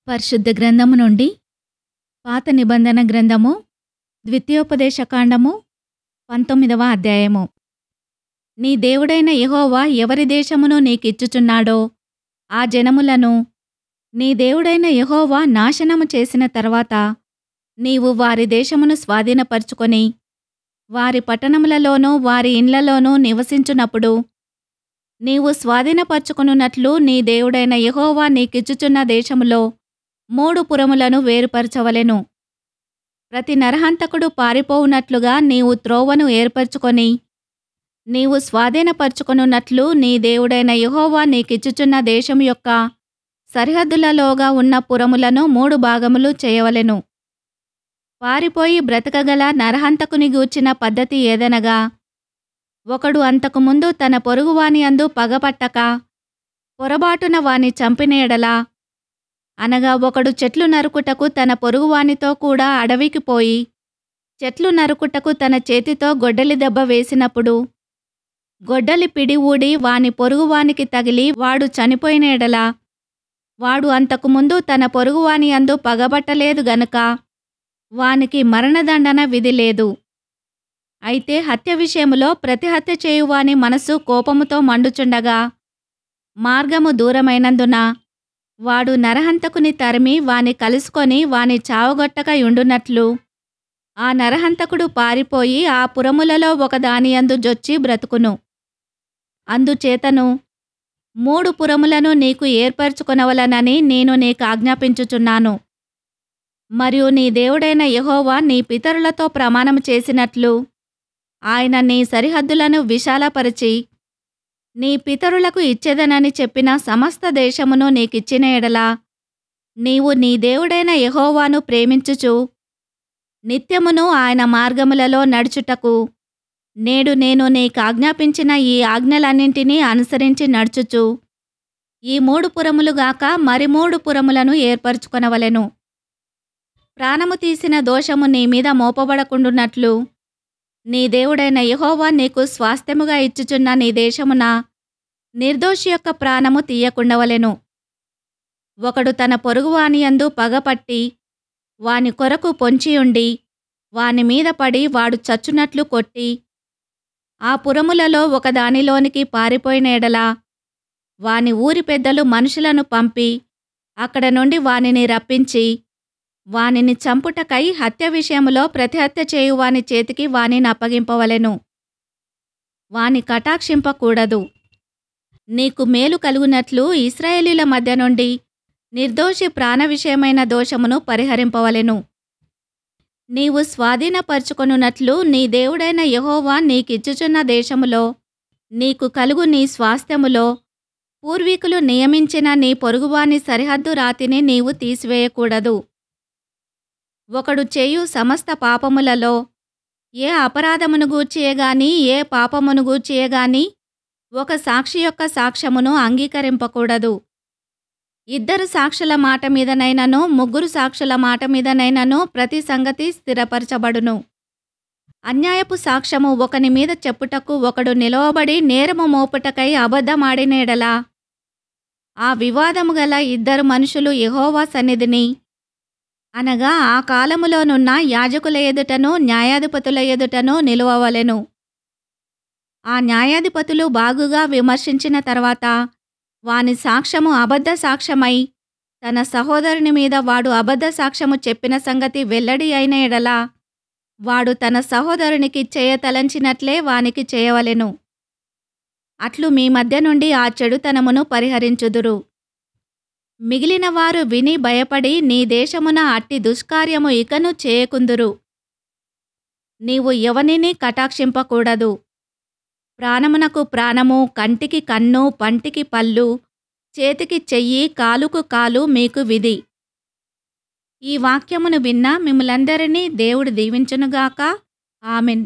పరిశుద్ధ గ్రంథము నుండి పాత నిబంధన గ్రంథము ద్వితీయోపదేశకాండము 19వ అధ్యాయము. నీ దేవుడైన యెహోవా ఎవరి దేశమును నీకిచ్చుచున్నాడో ఆ జనములను నీ దేవుడైన యెహోవా నాశనము చేసిన తర్వాత నీవు వారి దేశమును స్వాధీనపరుచుకొని వారి పట్టణములలోనూ వారి ఇండ్లలోనూ నివసించునప్పుడు నీవు స్వాధీనపరచుకొనున్నట్లు నీ దేవుడైన యెహోవా నీకిచ్చుచున్న దేశములో 3 పురములను వేరుపరచవలెను. ప్రతి నరహంతకుడు పారిపోవునట్లుగా నీవు త్రోవను ఏర్పరచుకొని నీవు స్వాధీనపరచుకొనున్నట్లు నీ దేవుడైన యెహోవా నీకిచ్చుచున్న దేశం యొక్క సరిహద్దులలోగా ఉన్న పురములను 3 భాగములు చేయవలెను. పారిపోయి బ్రతకగల నరహంతకుని గూర్చిన పద్ధతి ఏదనగా, ఒకడు అంతకుముందు తన పొరుగువాని యందు పగపట్టక పొరబాటున వాని చంపిన ఎడల, అనగా ఒకడు చెట్లు నరుకుటకు తన పొరుగువానితో కూడా అడవికి పోయి చెట్లు నరుకుటకు తన చేతితో గొడ్డలి దెబ్బ వేసినప్పుడు గొడ్డలి పిడి ఊడి వాని పొరుగువానికి తగిలి వాడు చనిపోయిన ఎడల, వాడు అంతకుముందు తన పొరుగువాని యందు పగబట్టలేదు గనుక వానికి మరణదండన విధి లేదు. అయితే హత్య విషయములో ప్రతి హత్య చేయువాని మనస్సు కోపముతో మండుచుండగా మార్గము దూరమైనందున వాడు నరహంతకుని తరిమి వాని కలుసుకొని వాని చావగొట్టక యుండునట్లు ఆ నరహంతకుడు పారిపోయి ఆ పురములలో ఒకదానియందు జొచ్చి బ్రతుకును. అందుచేతను 3 పురములను నీకు ఏర్పరచుకొనవలనని నేను నీకు ఆజ్ఞాపించుచున్నాను. మరియు నీ దేవుడైన యెహోవా నీ పితరులతో ప్రమాణము చేసినట్లు ఆయన నీ సరిహద్దులను విశాలపరచి నీ పితరులకు ఇచ్చేదనని చెప్పిన సమస్త దేశమును నీకిచ్చిన ఎడల, నీవు నీ దేవుడైన యెహోవాను ప్రేమించుచు నిత్యమును ఆయన మార్గములలో నడుచుటకు నేడు నేను నీకు ఆజ్ఞాపించిన ఈ ఆజ్ఞలన్నింటినీ అనుసరించి నడుచుచు ఈ 3 పురములు గాక మరి 3 పురములను ఏర్పరచుకొనవలెను. ప్రాణము తీసిన దోషము నీ మీద మోపబడకుండునట్లు నీ దేవుడైన యెహోవా నీకు స్వాస్థ్యముగా ఇచ్చుచున్న నీ దేశమున నిర్దోషి యొక్క ప్రాణము తీయకుండవలెను. ఒకడు తన పొరుగువాని యందు పగపట్టి వాని కొరకు పొంచియుండి వాని మీద పడి వాడు చచ్చునట్లు కొట్టి ఆ పురములలో ఒకదానిలోనికి పారిపోయిన ఎడల, వాని ఊరి పెద్దలు మనుషులను పంపి అక్కడ నుండి వానిని రప్పించి వానిని చంపుటకై హత్య విషయములో ప్రతిహత్య చేయు వాని చేతికి వానిని అప్పగింపవలెను. వాని కటాక్షింపకూడదు. నీకు మేలు కలుగునట్లు ఇశ్రాయేలీల మధ్య నుండి నిర్దోషి ప్రాణ విషయమైన దోషమును పరిహరింపవలెను. నీవు స్వాధీనపరచుకొనున్నట్లు నీ దేవుడైన యెహోవా నీకిచ్చుచున్న దేశములో నీకు కలుగు నీ స్వాస్థ్యములో పూర్వీకులు నియమించిన నీ పొరుగువాని సరిహద్దు రాతిని నీవు తీసివేయకూడదు. ఒకడు చేయు సమస్త పాపములలో ఏ అపరాధమును గూర్చియగాని ఏ పాపమును గూర్చియగాని ఒక సాక్షి యొక్క సాక్ష్యమును అంగీకరింపకూడదు. 2 సాక్షుల మాట మీదనైనను 3 సాక్షుల మాట మీదనైనను ప్రతి సంగతి స్థిరపరచబడును. అన్యాయపు సాక్ష్యము ఒకని మీద చెప్పుటకు ఒకడు నిలవబడి నేరము మోపుటకై అబద్ధమాడిన ఎడల, ఆ వివాదము గల 2 మనుషులు యెహోవా సన్నిధిని, అనగా ఆ కాలములోనున్న యాజకుల ఎదుటను న్యాయాధిపతుల ఎదుటను నిలువవలెను. ఆ న్యాయాధిపతులు బాగుగా విమర్శించిన తర్వాత వాని సాక్ష్యము అబద్ధ సాక్ష్యమై తన సహోదరుని మీద వాడు అబద్ధ సాక్ష్యము చెప్పిన సంగతి వెల్లడి అయిన ఎడల, వాడు తన సహోదరునికి చేయతలంచినట్లే వానికి చేయవలెను. అట్లు మీ మధ్య నుండి ఆ చెడుతనమును పరిహరించుదురు. మిగిలిన వారు విని భయపడి నీ దేశమున అట్టి దుష్కార్యము ఇకను చేయకుందురు. నీవు ఎవనిని కటాక్షింపకూడదు. ప్రాణమునకు ప్రాణము, కంటికి కన్ను, పంటికి పళ్ళు, చేతికి చెయ్యి, కాలుకు కాలు మీకు విధి. ఈ వాక్యమును విన్న మిమ్ములందరినీ దేవుడు దీవించునుగాక. ఆమెన్.